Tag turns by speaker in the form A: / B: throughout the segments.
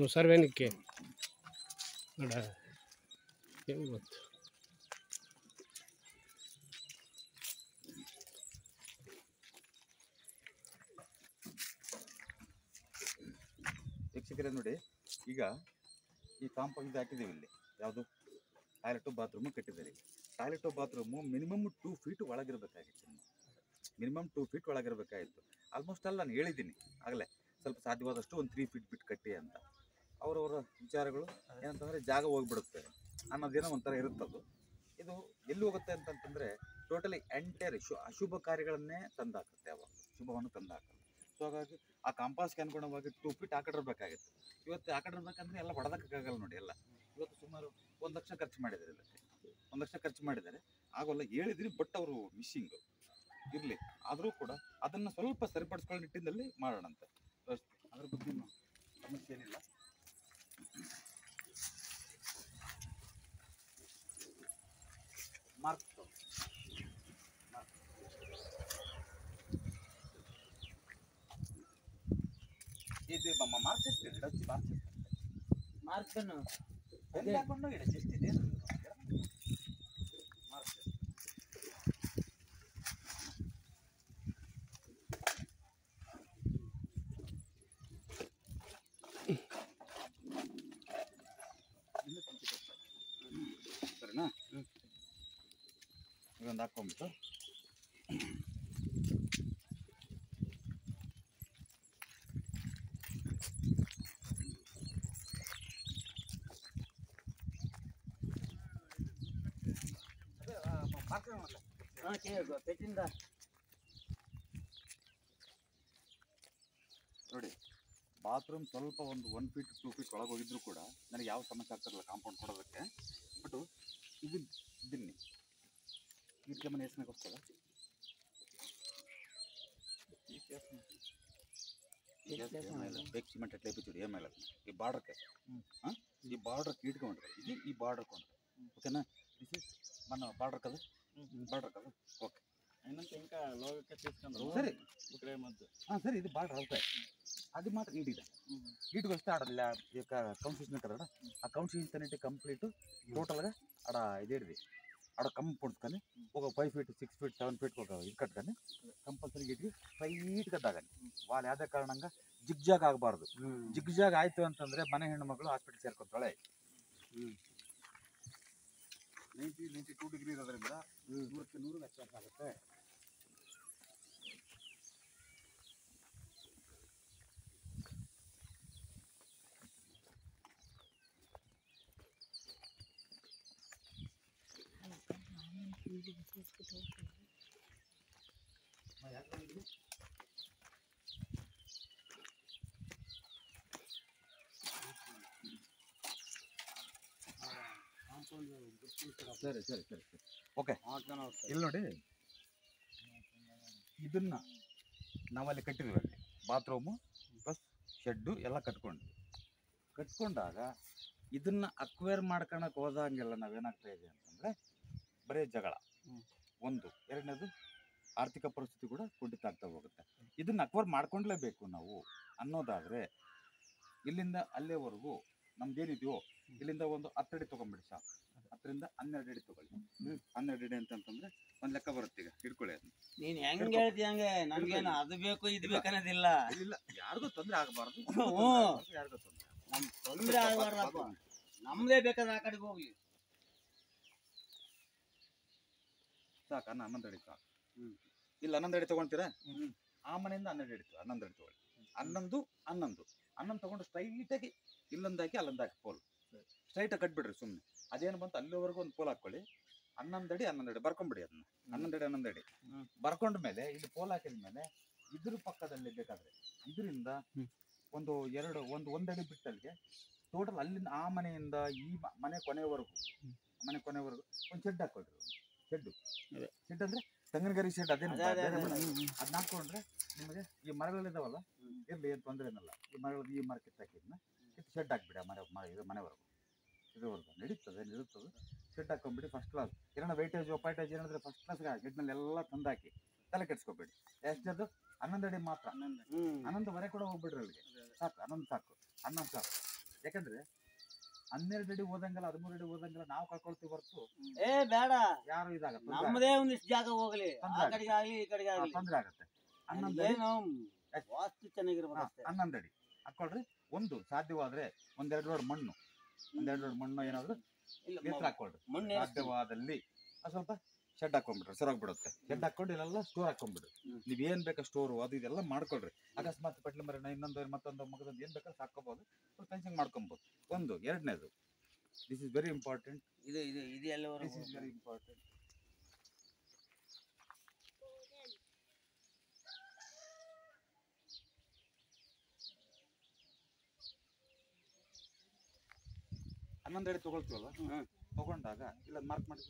A: ಮುಸರ್ವೇನಿಕ್ಕೆ ನೋಡ ಏನು ಗೊತ್ತು.
B: ವೀಕ್ಷಕರೇ ನೋಡಿ, ಈಗ ಈ ಕಾಂಪೌಂಡ್ ಹಾಕಿದ್ದೀವಿ. ಇಲ್ಲಿ ಯಾವುದು ಟಾಯ್ಲೆಟು ಬಾತ್ರೂಮು ಕಟ್ಟಿದ್ದಾರೆ. ಟಾಯ್ಲೆಟು ಬಾತ್ರೂಮು ಮಿನಿಮಮ್ 2 ಫೀಟ್ ಒಳಗಿರಬೇಕಾಗಿತ್ತು. ಮಿನಿಮಮ್ 2 ಫೀಟ್ ಒಳಗಿರಬೇಕಾಗಿತ್ತು. ಆಲ್ಮೋಸ್ಟ್ ಅಲ್ಲಿ ನಾನು ಹೇಳಿದ್ದೀನಿ ಆಗಲೇ, ಸ್ವಲ್ಪ ಸಾಧ್ಯವಾದಷ್ಟು ಒಂದು 3 ಫೀಟ್ ಬಿಟ್ಟು ಕಟ್ಟಿ ಅಂತ. ಅವರವರ ವಿಚಾರಗಳು ಏನಂತಂದರೆ ಜಾಗ ಹೋಗ್ಬಿಡುತ್ತೆ ಅನ್ನೋದೇನೋ ಒಂಥರ ಇರುತ್ತದು. ಇದು ಎಲ್ಲಿ ಹೋಗುತ್ತೆ ಅಂತಂತಂದರೆ ಟೋಟಲಿ ಎಂಟೈರ್ ಅಶುಭ ಕಾರ್ಯಗಳನ್ನೇ ತಂದಾಕುತ್ತೆ. ಅವಾಗ ಶುಭವನ್ನು ತಂದಾಕುತ್ತೆ. ಸೊ ಹಾಗಾಗಿ ಆ ಕಾಂಪಾಸ್ಗೆ ಅನುಗುಣವಾಗಿ 2 ಫೀಟ್ ಆ ಕಡೆ ಇರಬೇಕಾಗಿತ್ತು. ಇವತ್ತು ಆ ಕಡೆ ಇರಬೇಕಂದ್ರೆ ಎಲ್ಲ ಹೊಡೆದಕ್ಕಾಗಲ್ಲ ನೋಡಿ. ಎಲ್ಲ ಇವತ್ತು ಸುಮಾರು 1 ಲಕ್ಷ ಖರ್ಚು ಮಾಡಿದ್ದಾರೆ. ಇದಕ್ಕೆ 1 ಲಕ್ಷ ಖರ್ಚು ಮಾಡಿದ್ದಾರೆ. ಆಗೋಲ್ಲ ಹೇಳಿದ್ರಿ, ಬಟ್ ಅವರು ಮಿಸ್ಸಿಂಗು ಇರಲಿ. ಆದರೂ ಕೂಡ ಅದನ್ನು ಸ್ವಲ್ಪ ಸರಿಪಡಿಸ್ಕೊಳ್ಳೋ ನಿಟ್ಟಿನಲ್ಲಿ ಮಾಡೋಣಂತೆ ವ್ಯವಸ್ಥೆ. ಅದ್ರ ಬಗ್ಗೆ ಸಮಸ್ಯೆ ಏನಿಲ್ಲ. ಮಾರ್ಕ್ ಇದು ಮಾರ್ಚೆಸ್ತೀರಿ ಡಚ್ಚಿ ಮಾರ್ಚೆಸ್ ಹಾಕೊಂಡು ಇಡ ಎಷ್ಟಿದೆ ಮಾರ್ಚೆಸ್. ಸರಿನಾ? ಇದೊಂದು ಹಾಕೊಂಡ್ಬಿಟ್ಟು ನೋಡಿ, ಬಾತ್ರೂಮ್ ಸ್ವಲ್ಪ ಒಂದು 1 ಫೀಟ್ 2 ಫೀಟ್ ಒಳಗೆ ಹೋಗಿದ್ರು ಕೂಡ ನನಗೆ ಯಾವ ಸಮಸ್ಯೆ ಆಗ್ತಿರಲ್ಲ ಕಾಂಪೌಂಡ್ ಕೊಡೋದಕ್ಕೆ. ಬಟ್ ಇದನ್ನಿ వీటికి ఏమైనా వేసినాక వస్తుందా? బేక్ సిమెంట్ ఎట్లా వేయించుడు ఏమైనా ఈ బార్డర్కి ఈ బార్డర్ నీట్గా ఉంటుంది. ఇది ఈ బార్డర్కి ఉంటుంది. ఓకేనా? దిస్ ఇస్ మన బార్డర్ కదా, బార్డర్ కదా. ఓకే అయినాక ఇంకా లోగా తీసుకుంటాం. సరే సరే, ఇది బార్డర్ అవుతాయి. అది మాత్రం నీట్గా నీట్గా వస్తే ఆడ కౌన్సిషన్ ఉంటుంది కదా, ఆ కౌన్సిషన్ అనేది కంప్లీట్ టోటల్గా ఆడ ఇదేది ఆడ కంపౌండ్స్ కానీ ఒక 5 ఫీట్ 6 ఫీట్ 7 ఫీట్ ఒక ఇది కట్టుకొని కంపల్సరీ గిಟ್ಟಿ ಸ್ಟ್ರೈಟ್గా ದಾಗನಿ. వాళ్ళు ಯಾವುದೇ ಕಾರಣಂಗ ಜಿಗ್ಜಾಗ್ ಆಗಬಾರ್ದು. ಜಿಗ್ಜಾಗ್ ಆಯಿತು ಅಂತಂದರೆ ಮನೆ ಹೆಣ್ಣು ಮಗಳು ಹಾಸ್ಪಿಟಲ್ ಸೇರ್ಕೊತಾಳೆ. 92 ಡಿಗ್ರಿ ಇರೋದ್ರಿಂದ 100ಕ್ಕೆ 100 ವ್ಯತ್ಯಾಸ ಆಗುತ್ತೆ. ಸರಿ ಸರಿ ಸರಿ ಸರಿ ಓಕೆ. ಇಲ್ಲಿ ನೋಡಿ, ಇದನ್ನ ನಾವಲ್ಲಿ ಕಟ್ಟಿದ್ವಿ. ಅಲ್ಲಿ ಬಾತ್ರೂಮು ಪ್ಲಸ್ ಶೆಡ್ಡು ಎಲ್ಲ ಕಟ್ಕೊಂಡಾಗ ಇದನ್ನ ಅಕ್ವೈರ್ ಮಾಡ್ಕೊಳಕ್ಕೆ ಹೋದಂಗೆಲ್ಲ ನಾವೇನಾಗ್ತಾ ಇದೆ ಅಂತಂದರೆ ಬರೀ ಜಗಳ ಒಂದು, ಎರಡನೇದು ಆರ್ಥಿಕ ಪರಿಸ್ಥಿತಿ ಕೂಡ ಕುಂಠಿತ ಆಗ್ತಾ ಹೋಗುತ್ತೆ. ಇದನ್ನ ಅಕ್ವೈರ್ ಮಾಡ್ಕೊಂಡ್ಲೇಬೇಕು ನಾವು ಅನ್ನೋದಾದರೆ ಇಲ್ಲಿಂದ ಅಲ್ಲೇವರೆಗೂ ನಮ್ದೇನಿದೆಯೋ ಇಲ್ಲಿಂದ ಒಂದು 10 ಅಡಿ ತೊಗೊಂಬಿಡಿ ಸಾಕು. 10 ರಿಂದ 12 ಅಡಿ ತೊಗೊಳ್ಳಿ. 12 ಅಡಿ ಅಂತಂತಂದ್ರೆ ಒಂದು ಲೆಕ್ಕ ಬರುತ್ತೆ. ಈಗ ಹಿಡ್ಕೊಳ್ಳಿ ಅದನ್ನ.
C: ನೀನು ಹೆಂಗೆ ಹೇಳ್ತಿ ಹಂಗೆ, ನಮ್ಗೇನು ಅದು ಬೇಕು ಇದು ಬೇಕು ಅನ್ನೋದಿಲ್ಲ.
B: ಇಲ್ಲ, ಯಾರಿಗೂ ತೊಂದರೆ ಆಗಬಾರ್ದು. ಯಾರಿಗೂ
C: ತೊಂದರೆ ಆಗಬಾರ್ದಪ್ಪ. ನಮ್ದೇ ಬೇಕಾದ್ರೆ ಆ ಕಡೆಗೆ ಹೋಗ್ಲಿ
B: ಸಾಕ. 11 ಅಡಿ ಸಾಕು. ಇಲ್ಲಿ 11 ಅಡಿ ತಗೊಂತೀರಾ, ಆ ಮನೆಯಿಂದ 12 ಅಡಿ 11 ಅಡಿ ತಗೊಳ್ಳಿ. 11 ತಗೊಂಡು ಸ್ಟ್ರೈಟಾಗಿ ಇಲ್ಲೊಂದಾಕಿ ಅಲ್ಲೊಂದಾಕಿ ಪೋಲ್ ಸ್ಟ್ರೈಟಾಗಿ ಕಟ್ಬಿಡ್ರಿ. ಸುಮ್ಮನೆ ಅದೇನು ಬಂತು ಅಲ್ಲಿವರೆಗೂ ಒಂದು ಪೋಲ್ ಹಾಕೊಳ್ಳಿ. 11 ಅಡಿ ಬರ್ಕೊಂಬಿಡಿ. ಅದನ್ನ 11 ಅಡಿ ಬರ್ಕೊಂಡ ಮೇಲೆ ಇಲ್ಲಿ ಪೋಲ್ ಹಾಕಿದ ಮೇಲೆ ಇದ್ರ ಪಕ್ಕದಲ್ಲಿ ಬೇಕಾದ್ರೆ ಇದರಿಂದ ಒಂದು ಅಡಿ ಬಿಟ್ಟಲ್ಲಿಗೆ ಟೋಟಲ್ ಅಲ್ಲಿಂದ ಆ ಮನೆಯಿಂದ ಈ ಮನೆ ಕೊನೆವರೆಗೂ ಒಂದು ಶೆಡ್ ಹಾಕೊಳ್ರಿ. ಶೆಡ್ ಅಂದ್ರೆ ತೆಂಗಿನಗರಿ ಶೆಡ್. ಅದನ್ನ ಹಾಕೊಂಡ್ರೆ ನಿಮಗೆ ಈ ಮರಗಳಿದಾವಲ್ಲ, ಇರ್ಲಿ ಏನು ತೊಂದರೆ ಏನಲ್ಲ. ಈ ಮರ ಕಿತ್ತಾಕಿದ್ನ ಶೆಡ್ ಹಾಕ್ಬಿಡಿ. ಆ ಮನೆವರೆಗೂ ಇದುವರೆಗೂ ನಡೀತದೆ. ಶೆಡ್ ಹಾಕೊಂಡ್ಬಿಡಿ. ಫಸ್ಟ್ ಕ್ಲಾಸ್ ಏನೋ ವೈಟೇಜ್ ಪೈಟೇಜ್ ಏನಾದ್ರೆ ಫಸ್ಟ್ ಕ್ಲಾಸ್ ಗಿಡ್ನಲ್ಲಿ ಎಲ್ಲ ತಂದಾಕಿ ತಲೆ ಕೆಡ್ಸ್ಕೊಬೇಡಿ. ಎಷ್ಟದು 11 ಅಡಿ ಮಾತ್ರ. 11 ಕೂಡ ಹೋಗ್ಬಿಡ್ರಿ ಅಲ್ಲಿಗೆ. ಸಾಕು 11 ಸಾಕು. ಯಾಕಂದ್ರೆ 12 ಅಡಿ ಹೋದಂಗೆಲ್ಲ 13 ಅಡಿ ಹೋದಂಗೆಲ್ಲ ನಾವು ಕಳ್ಕೊಳ್ತೀವಿ ಹೊರತು
C: ಬೇಡ,
B: ಯಾರು ಇದಾಗತ್ತೆ.
C: ನಮ್ಮದೇ ಒಂದಿಷ್ಟು ಜಾಗ ಹೋಗ್ಲಿ, ಆ ಕಡೆಗೆ ಆಗ್ಲಿ ಈ ಕಡೆಗೆ ಆಗ್ಲಿ
B: ತೊಂದರೆ ಆಗುತ್ತೆ. 11 ಅಡಿ
C: ವಾಸ್ತು ಚೆನ್ನಾಗಿರ್ಬೇಕು.
B: 11 ಅಡಿ ಹಾಕೊಳ್ರಿ. ಒಂದು ಸಾಧ್ಯವಾದ್ರೆ 1-2 ರೋಡ್ ಮಣ್ಣು ಏನಾದ್ರು ಹಾಕೊಳ್ರಿ. ಸಾಧ್ಯವಾದಲ್ಲಿ ಸ್ವಲ್ಪ ಶೆಡ್ ಹಾಕೊಂಡ್ಬಿಡ್ರಿ, ಸರೋಗ್ಬಿಡುತ್ತೆ. ಶೆಡ್ ಹಾಕೊಂಡು ಇಲ್ಲೆಲ್ಲ ಸ್ಟೋರ್ ಹಾಕೊಂಡ್ಬಿಡ್ರಿ. ನೀವ್ ಏನ್ ಬೇಕಾ ಸ್ಟೋರ್ ಅದು ಇದೆಲ್ಲ ಮಾಡ್ಕೊಳ್ರಿ. ಅಕಸ್ಮಾತ್ ಪಟ್ಲ ಮರ ಇನ್ನೊಂದು ಮತ್ತೊಂದು ಮಗದೊಂದು ಏನ್ ಬೇಕಾದ್ರೆ ಹಾಕೋಬಹುದು, ಫೆನ್ಸಿಂಗ್ ಮಾಡ್ಕೊಬಹುದು. ಒಂದು ಎರಡನೇದು, ದಿಸ್ ಇಸ್ ವೆರಿ ಇಂಪಾರ್ಟೆಂಟ್.
C: ಇದು ಎಲ್ಲವರೆಗೂ
B: ದಿಸ್ ಇಸ್ ವೆರಿ ಇಂಪಾರ್ಟೆಂಟ್. ಹನ್ನೊಂದು ಅಡಿ ತಗೊಳ್ತೀವಲ್ಲ, ತಗೊಂಡಾಗ ಇಲ್ಲ ಮಾರ್ಕ್ ಮಾಡಿ.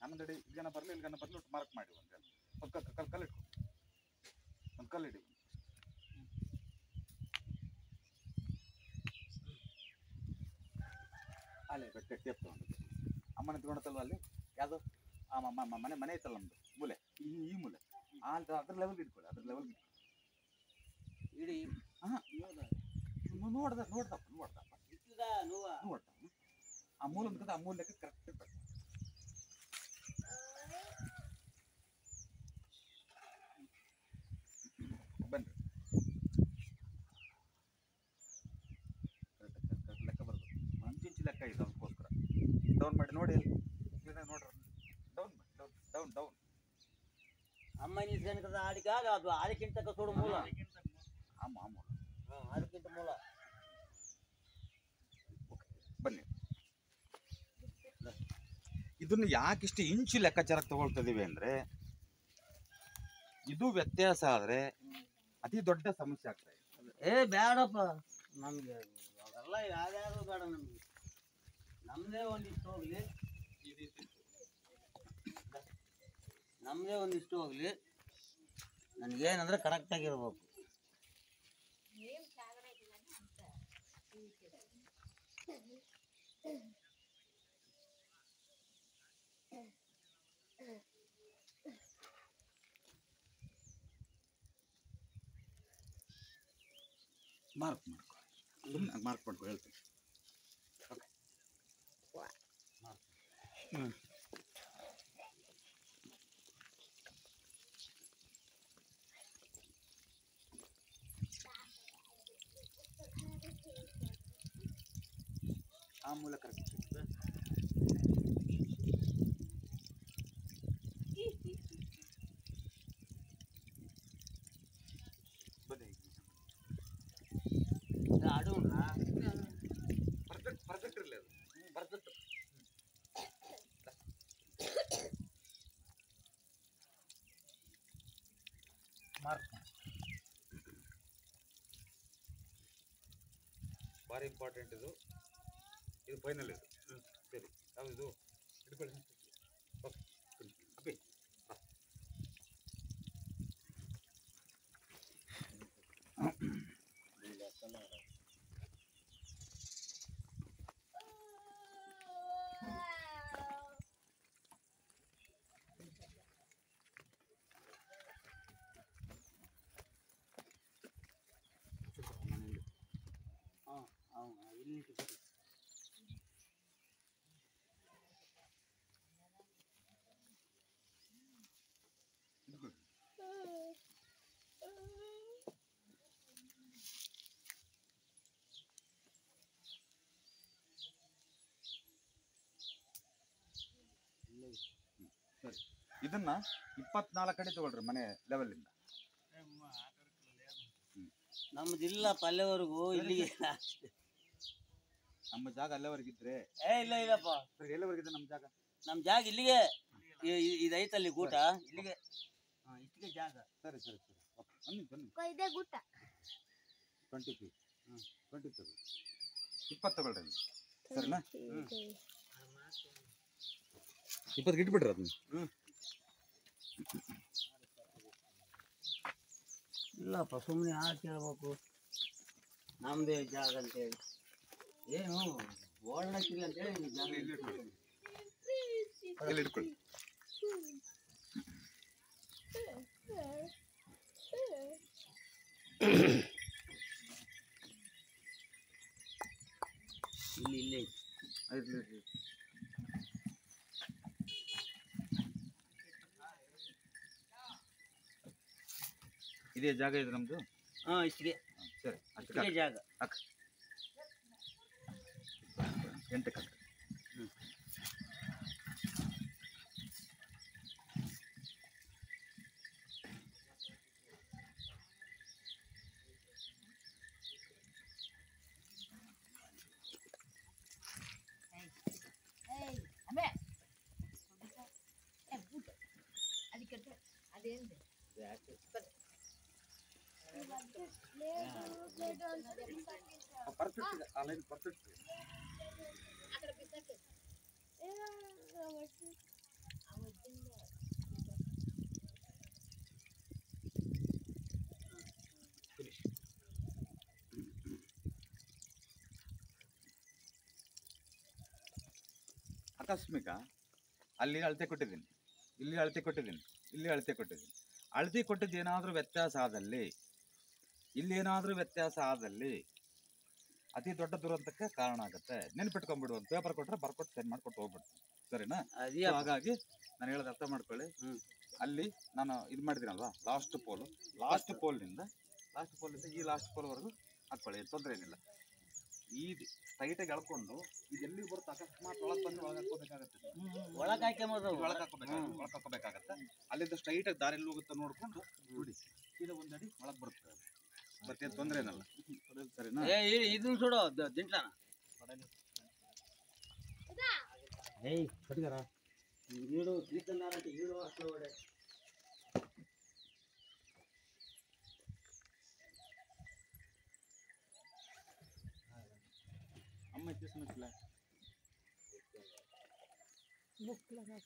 B: 11 ಅಡಿ ಇಲ್ಗನ ಬರ್ಲಿ ಒಟ್ಟು ಮಾರ್ಕ್ ಮಾಡಿ. ಒಂದು ಕಲ್ಲಿಟ್ಕೊ, ಒಂದು ಕಲ್ಲಿಡಿ. ಅಲ್ಲೇ ಬೆಟ್ಟ ಟೇಪ್ ತಗೊಂಡು ಅಮ್ಮನ ತಗೊಂಡತ್ತಲ್ವ ಅಲ್ಲಿ ಯಾವುದು ಮನೆ ಐತಲ್ಲ ನಮ್ದು ಮೂಲೆ, ಈ ಮೂಲೆ ಅದ್ರ ಲೆವೆಲ್ಗೆ ಇಟ್ಕೊಳ್ಳಿ.
C: ಇಡೀ
B: ನೋಡ್ದಪ್ಪ ಆ ಮೂಲ ಅಂತ ಆ ಮೂಲ ಲೆಕ್ಕ ಕರೆಕ್ಟ್ ಇರ್ಬೇಕು. ಬನ್ರಿ, ಕರೆಕ್ಟ್ ಲೆಕ್ಕ ಬರ್ಬೇಕು. 1 ಇಂಚ್ ಲೆಕ್ಕ ಇದೆ, ಅದಕ್ಕೋಸ್ಕರ ಡೌನ್ ಮಾಡಿ ನೋಡಿ. ನೋಡ್ರಿ, ಡೌನ್
C: ಅಮ್ಮ ನಿಲ್ಸ್ಕೊಂಡ್ರೆ ಆಡಿಕ ಅದು ಅದಕ್ಕಿಂತ ಕಸೋಡು ಮೂಲ, ಅದಕ್ಕಿಂತ ಮೂಲ.
B: ಬನ್ನಿ, ಇದನ್ನ ಯಾಕಿಷ್ಟು ಇಂಚು ಲೆಕ್ಕಾಚಾರಕ್ಕೆ ತಗೊಳ್ತಿದೀವಿ ಅಂದ್ರೆ, ಇದು ವ್ಯತ್ಯಾಸ ಆದ್ರೆ ಅತಿ ದೊಡ್ಡ ಸಮಸ್ಯೆ ಆಗ್ತಾ ಇದೆ.
C: ಬೇಡಪ್ಪ, ನಮ್ಗೆ ಅವೆಲ್ಲ ಯಾವ್ಯಾರು ಬೇಡ. ನಮ್ದೇ ಒಂದಿಷ್ಟು ಹೋಗ್ಲಿ, ನನಗೇನಂದ್ರೆ ಕರೆಕ್ಟ್ ಆಗಿರ್ಬೇಕು.
B: ಮಾರ್ಕ್ ಮಾಡ್ಕೊ ಹೇಳ್ತೀನಿ. ಆ ಮೂಲ ಕರೆಕ್ಟ್ ಬನ್ನಿ. ಪರ್ಫೆಕ್ಟ್ ಇರಲಿ, ಅದು ಪರ್ಫೆಕ್ಟ್. ಮಾರ್ಕ್ ಭಾರಿ ಇಂಪಾರ್ಟೆಂಟ್. ಇದು ಫೈನಲ್. ಇದು ಸರಿ, ಯಾವುದು ಹಿಡ್ಕೊಳ್ಳಿ. ಓಕೆ, ಸರಿ. ಇದನ್ನ 24 ಅಡಿ ತಗೊಳ್ರಿ ಮನೆ ಲೆವೆಲಿಂದ.
C: ನಮ್ದಿಲ್ಲ ಪಲ್ಲೆವರೆಗೂ ಇಲ್ಲಿಗೆ
B: ನಮ್ಮ ಜಾಗ ಅಲ್ಲೇವರೆಗಿದ್ರೆ
C: ಇಲ್ಲ ಇಲ್ಲಪ್ಪ
B: ಎಲ್ಲವರೆಗಿದೆ ನಮ್ಮ ಜಾಗ?
C: ನಮ್ ಜಾಗ ಇಲ್ಲಿಗೆ ಇದೈತಲ್ಲಿ ಗೂಟ ಇಲ್ಲಿಗೆ ಇಷ್ಟಿಗೆ ಜಾಗ.
B: ಸರಿ ಸರಿ ಸರಿ ಬನ್ನಿ ಬನ್ನಿ. 20 feet 20 ತಗೊಳ್ಳಿ, 20 ತಗೊಳ್ರಿ ಸರಿನಾ? 20 ಇಟ್ಬಿಡ್ರಿ ಅದನ್ನ.
C: ಇಲ್ಲಪ್ಪ ಸುಮ್ಮನೆ ಯಾರು ಕೇಳ್ಬೇಕು, ನಮ್ದೇ ಜಾಗ ಅಂತೇಳಿ ಏನು ಓಡಾಕಿಲ್ಲ ಅಂತೇಳಿ ಜಾಗ
B: ಇಲ್ಲಿ ಇಟ್ಕೊಳ್ಳಿ.
C: ಇಲ್ಲಿ
B: ಇದೇ ಜಾಗ ಇದೆ ನಮ್ದು.
C: ಇಷ್ಟಿಗೆ
B: ಸರಿ
C: ಇಷ್ಟಿಗೆ ಜಾಗ.
B: 8 ಕಟ್ಟು. ಪರ್ಫೆಕ್ಟ್ ಆ ಲೈನ್ ಪರ್ಫೆಕ್ಟ್. ಆಕಸ್ಮಿಕ ಅಲ್ಲಿ ಅಳತೆ ಕೊಟ್ಟಿದ್ದೀನಿ, ಇಲ್ಲಿ ಅಳತೆ ಕೊಟ್ಟಿದ್ದೀನಿ, ಇಲ್ಲಿ ಅಳತೆ ಕೊಟ್ಟಿದ್ದೀನಿ. ಅಳತೆ ಕೊಟ್ಟಿದ್ದು ಏನಾದರೂ ವ್ಯತ್ಯಾಸ ಆದಲ್ಲಿ, ಇಲ್ಲೇನಾದರೂ ವ್ಯತ್ಯಾಸ ಆದಲ್ಲಿ ಅತಿ ದೊಡ್ಡ ದುರಂತಕ್ಕೆ ಕಾರಣ ಆಗುತ್ತೆ. ನೆನ್ಪಿಟ್ಕೊಂಡ್ಬಿಡು. ಒಂದು ಪೇಪರ್ ಕೊಟ್ಟರೆ ಬರ್ಕೊಟ್ಟು ಸೆಂಡ್ ಮಾಡ್ಕೊಟ್ಟು ಹೋಗ್ಬಿಡ್ತೀನಿ, ಸರಿನಾ? ಹಾಗಾಗಿ ನಾನು ಹೇಳೋದು ಅರ್ಥ ಮಾಡ್ಕೊಳ್ಳಿ. ಅಲ್ಲಿ ನಾನು ಇದು ಮಾಡಿದ್ದೀನಲ್ವಾ, ಲಾಸ್ಟ್ ಪೋಲ್ನಿಂದ ಈ ಲಾಸ್ಟ್ ಪೋಲ್ವರೆಗೂ ಹಾಕ್ಕೊಳ್ಳಿ, ತೊಂದರೆ ಏನಿಲ್ಲ. ಈ ಟೈಟಾಗಿ ಎಳ್ಕೊಂಡು ಇದೆಲ್ಲಿ ಬರುತ್ತೆ, ಅಕಸ್ಮಾತ್ ಒಳಗೆ ಬಂದು ಒಳಗೆ ಹಾಕೋಬೇಕಾಗತ್ತೆ,
C: ಒಳಗೆ
B: ಹಾಕೋಬೇಕಾಗತ್ತೆ. ಅಲ್ಲಿಂದ ಸ್ಟ್ರೈಟಾಗಿ ದಾರಿಯಲ್ಲಿ ಹೋಗುತ್ತೆ ನೋಡ್ಕೊಂಡು ನೋಡಿ, ಇದು ಒಂದಡಿ ಒಳಗೆ ಬರುತ್ತೆ, ಮತ್ತೇನು ತೊಂದರೆ ಏನಲ್ಲ, ಸರಿನಾ?
C: ಇದನ್ನ ಸುಡೋ ದಿಂಟ್ಲಾನ
B: ಕಟ್ಟಿದಾರ
C: ಈಡು ಈಡು ಅಷ್ಟು ಒಡೆ
B: अम्मा इतने समय चला
D: बुक लगा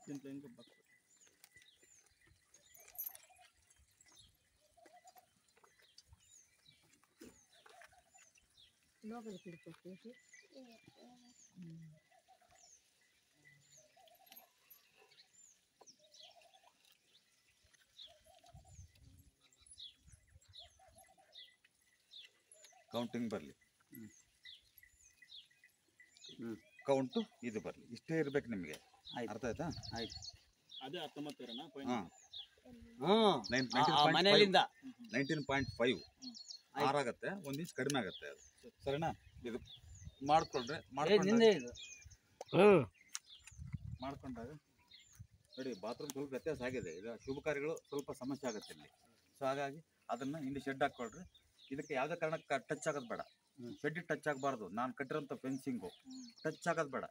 B: चिंता इनको बात
D: लोग रिपीट करते हैं
B: ಕೌಂಟಿಂಗ್ ಬರಲಿ, ಕೌಂಟು ಇದು ಬರಲಿ, ಇಷ್ಟೇ ಇರ್ಬೇಕು ನಿಮಗೆ. ಅರ್ಥ ಆಯ್ತಾ?
C: ಆಯ್ತು.
E: ಅದೇ 19
B: ಹಾಂ,
C: ಮನೆಯಲ್ಲಿಂದ
B: 19.5 ಆರಾಗತ್ತೆ, 1 ಇಂಚ್ ಕಡಿಮೆ ಆಗುತ್ತೆ ಅದು, ಸರಿನಾ? ಇದು ಮಾಡ್ಕೊಂಡ್ರೆ ಮಾಡ್ಕೊಂಡಾಗ ನೋಡಿ, ಬಾತ್ರೂಮ್ ಸ್ವಲ್ಪ ವ್ಯತ್ಯಾಸ ಆಗಿದೆ. ಇದು ಶುಭ ಕಾರ್ಯಗಳು ಸ್ವಲ್ಪ ಸಮಸ್ಯೆ ಆಗುತ್ತೆ ಇಲ್ಲಿ. ಸೊ ಹಾಗಾಗಿ ಅದನ್ನು ಇಲ್ಲಿ ಶೆಡ್ ಹಾಕ್ಕೊಳ್ರಿ. ಇದಕ್ಕೆ ಯಾವುದೇ ಕಾರಣಕ್ಕೆ ಟಚ್ ಆಗೋದು ಬೇಡ, ಶೆಡ್ ಟಚ್ ಆಗಬಾರ್ದು. ನಾನು ಕಟ್ಟಿರೋಂಥ ಫೆನ್ಸಿಂಗು ಟಚ್ ಆಗೋದು ಬೇಡ,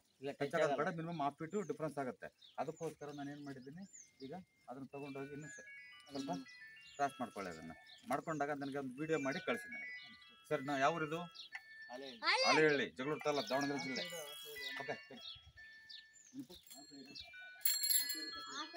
B: ಮಿನಿಮಮ್ 1/2 ಫೀಟು ಡಿಫ್ರೆನ್ಸ್ ಆಗುತ್ತೆ. ಅದಕ್ಕೋಸ್ಕರ ನಾನು ಏನು ಮಾಡಿದ್ದೀನಿ, ಈಗ ಅದನ್ನು ತೊಗೊಂಡೋಗಿ ಇನ್ನೂ ಸ್ವಲ್ಪ ಕ್ರಾಸ್ ಮಾಡ್ಕೊಳ್ಳಿ. ಅದನ್ನು ಮಾಡ್ಕೊಂಡಾಗ ನನಗೆ ಒಂದು ವಿಡಿಯೋ ಮಾಡಿ ಕಳಿಸಿ ನನಗೆ, ಸರ್. ನಾ ಯಾವ್ರಿದು? ಹಳೆಹಳ್ಳಿ, ಜಗಳೂರು ತಾಲೂಕು, ದಾವಣಗೆರೆ ಜಿಲ್ಲೆ. ಓಕೆ.